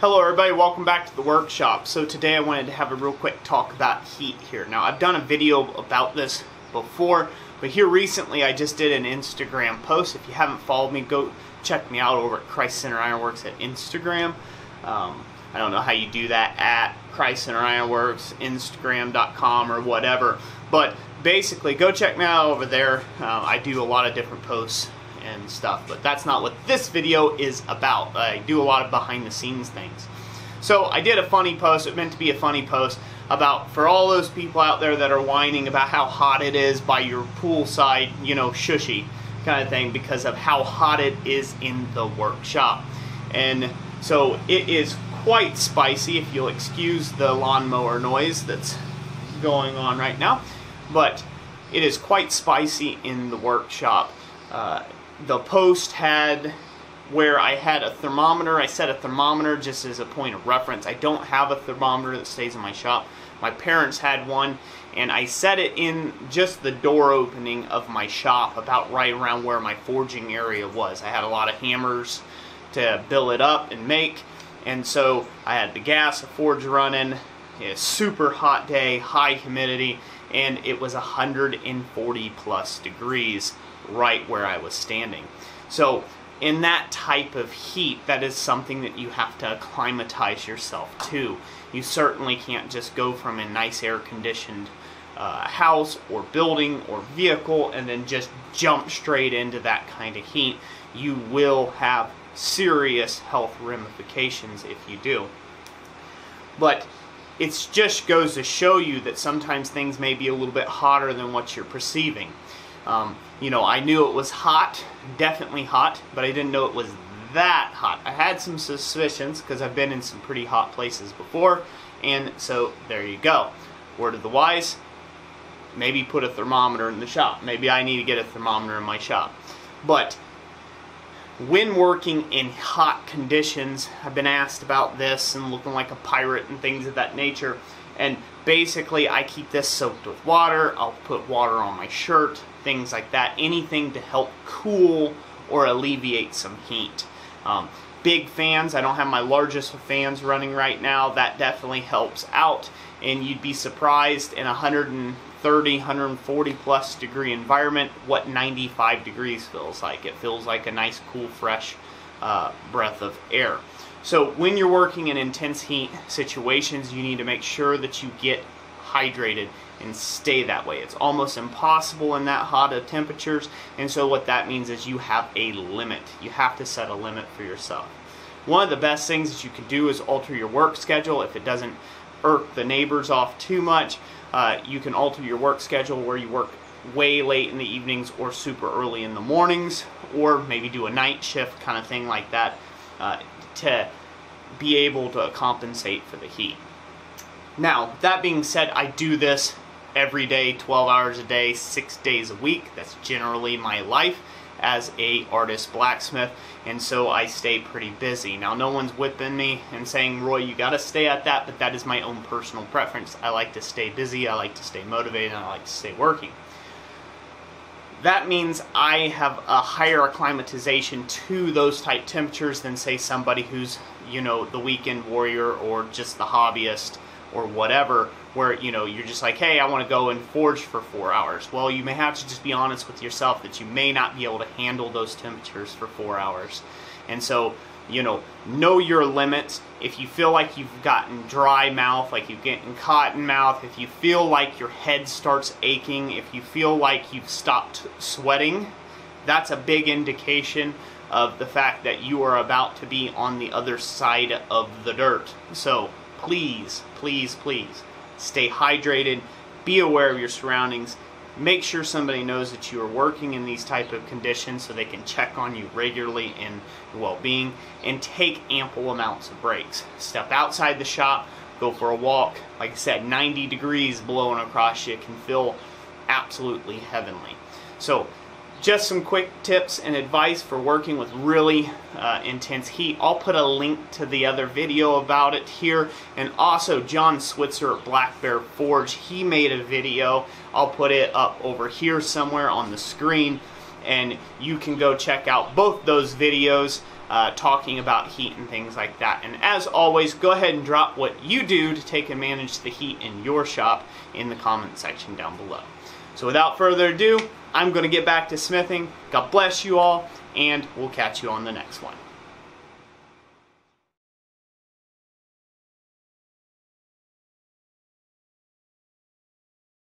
Hello everybody, welcome back to the workshop. So today I wanted to have a real quick talk about heat here. Now I've done a video about this before, but here recently I just did an Instagram post. If you haven't followed me, go check me out over at Christ Center Ironworks at Instagram. I don't know how you do that, at Christ Center Ironworks, Instagram.com or whatever, but basically go check me out over there. I do a lot of different posts and stuff, but that's not what this video is about. I do a lot of behind the scenes things. So I did a funny post, it meant to be a funny post, about for all those people out there that are whining about how hot it is by your poolside, you know, shushy kind of thing, because of how hot it is in the workshop. And so it is quite spicy, if you'll excuse the lawnmower noise that's going on right now, but it is quite spicy in the workshop. The post had where I had a thermometer. I set a thermometer just as a point of reference. I don't have a thermometer that stays in my shop. My parents had one, and I set it in just the door opening of my shop, about right around where my forging area was. I had a lot of hammers to build it up and make, and so I had the gas, the forge running. A super hot day, high humidity, and it was 140 plus degrees right where I was standing. So in that type of heat, that is something that you have to acclimatize yourself to. You certainly can't just go from a nice air-conditioned house or building or vehicle and then just jump straight into that kind of heat. You will have serious health ramifications if you do. But it just goes to show you that sometimes things may be a little bit hotter than what you're perceiving. You know, I knew it was hot, definitely hot, but I didn't know it was that hot. I had some suspicions because I've been in some pretty hot places before, and so there you go. Word of the wise, maybe put a thermometer in the shop. Maybe I need to get a thermometer in my shop. But when working in hot conditions, I've been asked about this and looking like a pirate and things of that nature, and basically I keep this soaked with water. I'll put water on my shirt, things like that, anything to help cool or alleviate some heat. Big fans, I don't have my largest of fans running right now. That definitely helps out, and you'd be surprised in 130, 140 plus degree environment what 95 degrees feels like. It feels like a nice, cool, fresh breath of air. So when you're working in intense heat situations, you need to make sure that you get hydrated and stay that way. It's almost impossible in that hot of temperatures, and so what that means is you have a limit. You have to set a limit for yourself. One of the best things that you can do is alter your work schedule. If it doesn't irk the neighbors off too much, you can alter your work schedule where you work way late in the evenings or super early in the mornings, or maybe do a night shift kind of thing like that, to be able to compensate for the heat. Now, that being said, I do this every day, 12 hours a day, 6 days a week. That's generally my life as a artist blacksmith, and so I stay pretty busy. Now, no one's whipping me and saying, Roy, you gotta stay at that, but that is my own personal preference. I like to stay busy, I like to stay motivated, and I like to stay working. That means I have a higher acclimatization to those type temperatures than, say, somebody who's, you know, the weekend warrior or just the hobbyist or whatever, where, you know, you're just like, hey, I want to go and forge for 4 hours. Well, you may have to just be honest with yourself that you may not be able to handle those temperatures for 4 hours. And so, you know your limits. If you feel like you've gotten dry mouth, like you've gotten cotton mouth, if you feel like your head starts aching, if you feel like you've stopped sweating, that's a big indication of the fact that you are about to be on the other side of the dirt. So please, please, please stay hydrated, be aware of your surroundings, make sure somebody knows that you are working in these type of conditions so they can check on you regularly in your well-being, and take ample amounts of breaks. Step outside the shop, go for a walk. Like I said, 90 degrees blowing across you can feel absolutely heavenly. So just some quick tips and advice for working with really intense heat. I'll put a link to the other video about it here, and also John Switzer at Black Bear Forge, he made a video. I'll put it up over here somewhere on the screen, and you can go check out both those videos talking about heat and things like that. And as always, go ahead and drop what you do to take and manage the heat in your shop in the comment section down below. So without further ado, I'm going to get back to smithing. God bless you all, and we'll catch you on the next one.